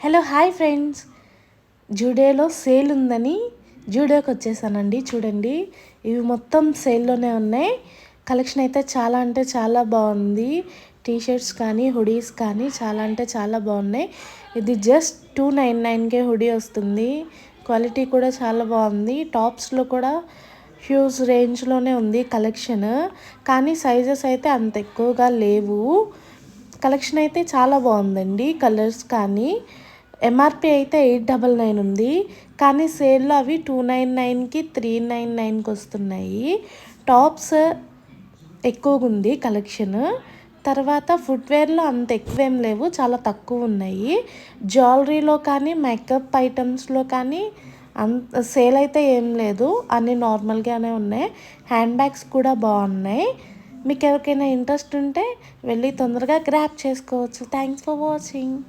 Hello hi friends, జూడియోలో sale ఉందని జూడియోకి వచ్చేసానండి. చూడండి, ఇవి మొత్తం సేల్లోనే ఉన్నాయి. కలెక్షన్ అయితే చాలా అంటే చాలా బాగుంది. టీషర్ట్స్ కానీ హుడీస్ కానీ చాలా అంటే చాలా బాగున్నాయి. ఇది జస్ట్ 299కే హుడీ వస్తుంది. క్వాలిటీ కూడా చాలా బాగుంది. టాప్స్లో కూడా హ్యూజ్ రేంజ్లోనే ఉంది కలెక్షన్, కానీ సైజెస్ అయితే అంత ఎక్కువగా లేవు. కలెక్షన్ అయితే చాలా బాగుందండి. కలర్స్ కానీ ఎంఆర్పి అయితే 899 ఉంది, కానీ సేల్లో అవి 299కి 399కి వస్తున్నాయి. టాప్స్ ఎక్కువగా ఉంది కలెక్షన్. తర్వాత ఫుట్వేర్లో అంత ఎక్కువేం లేవు, చాలా తక్కువ ఉన్నాయి. జ్యువెలరీలో కానీ మేకప్ ఐటమ్స్లో కానీ అంత సేల్ అయితే ఏం లేదు, అన్నీ నార్మల్గానే ఉన్నాయి. హ్యాండ్ బ్యాగ్స్ కూడా బాగున్నాయి. మీకు ఎవరికైనా ఇంట్రెస్ట్ ఉంటే వెళ్ళి తొందరగా గ్రాప్ చేసుకోవచ్చు. Thanks for watching.